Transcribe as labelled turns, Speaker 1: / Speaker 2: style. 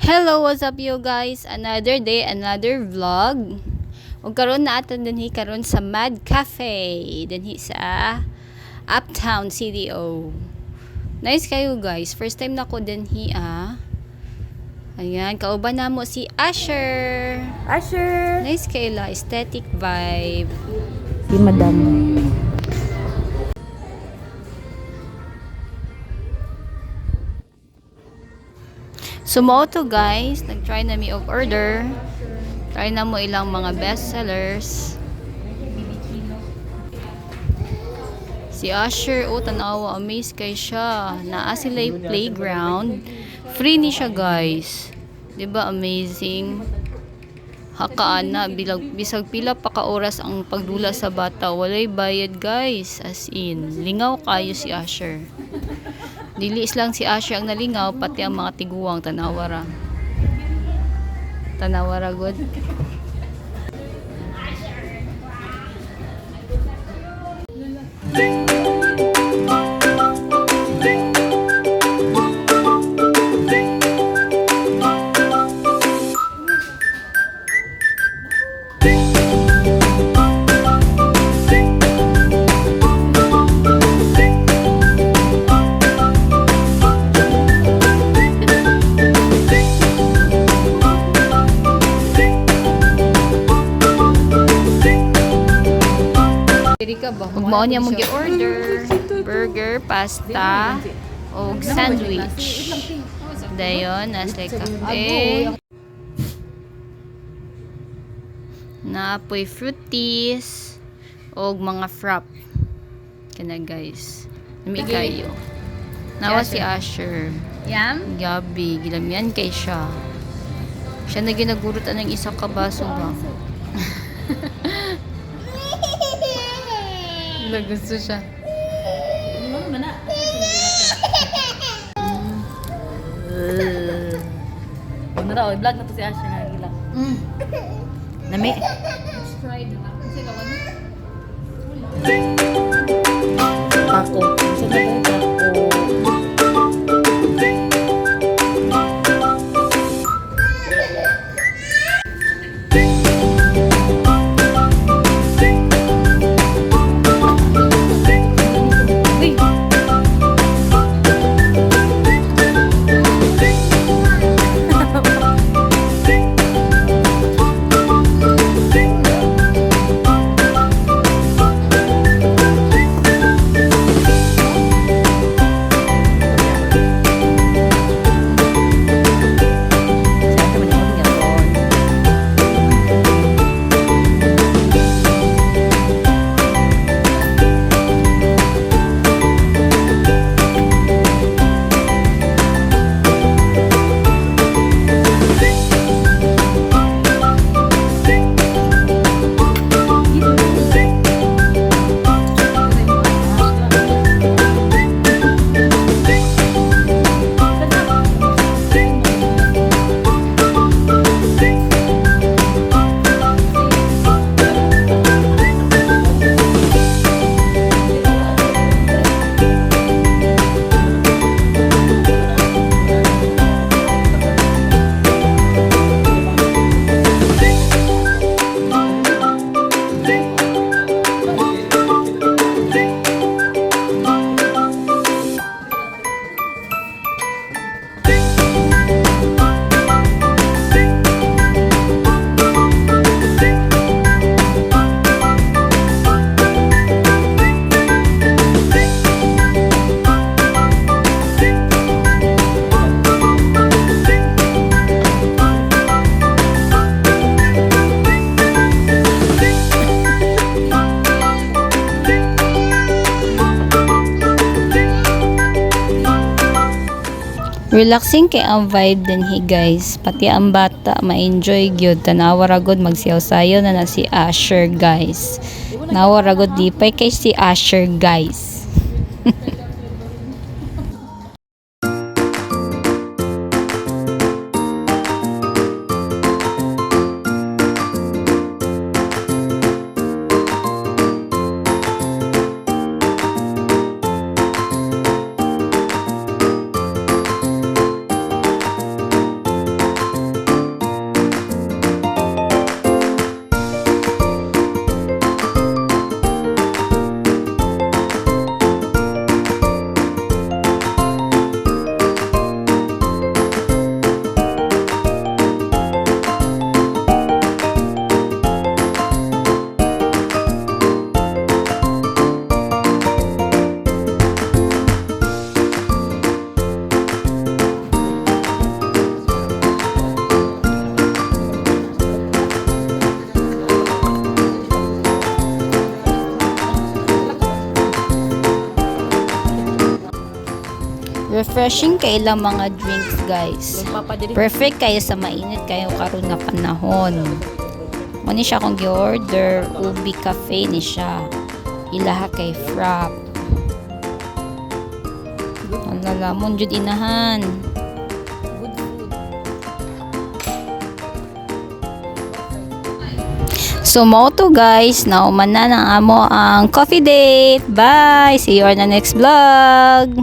Speaker 1: Hello, what's up you guys? Another day, another vlog. Ug karon na aton dinhi karon sa Mad Cafe dinhi sa Uptown CDO. Nice kayo guys. First time na ko dinhi Ayan, kauban namo si Asher.
Speaker 2: Asher!
Speaker 1: Nice kayo la, aesthetic vibe.
Speaker 2: Si Madam.
Speaker 1: Sumo to guys, nag-try na mi og order. Try na mo ilang mga best sellers. Si Asher, tanawa, amaze kay siya. Naa sila yung playground. Free ni siya guys. 'Di ba amazing? Hakaan na bisag pila pa ka oras ang pagdula sa bata, walay bayad guys. As in, lingaw kayo si Asher. Dili lang si Asher ang nalingaw, pati ang mga tiguwang tanawara. Tanawara good. Ug mao niya mong gi-order burger, pasta, ug sandwich. Dayon nasa kape. Naapoy fruities ug mga frap. Kana guys. Nami kayo. Nawa si Asher.
Speaker 2: Yam?
Speaker 1: Gabi, gilamyan kay siya. Siya na ginagurutan ng isa ka baso ba? Gusto siya.
Speaker 2: Huwag na raw, i-vlog na to si Asher nga gila. Nami?
Speaker 1: Let's try diba? Kasi lawan.
Speaker 2: Pako. Saan na tayo? Pako.
Speaker 1: Relaxing kay ang vibe dinhi guys. Pati ang bata ma-enjoy gyud. Tanawa ra gud magsiyaw-sayaw na si Asher guys. Nawa ra gud dipay kay si Asher guys. refreshing kay ilang mga drinks guys.
Speaker 2: Papadiri.
Speaker 1: Perfect kayo sa mainit kayo karon nga panahon. Muni siya kung gi-order, ubi cafe ni siya. Ilaha kay frap. Ang lalamon jud inahan.
Speaker 2: Good food.
Speaker 1: So mo to guys, nauman na ng amo ang coffee date. Bye! See you on the next vlog!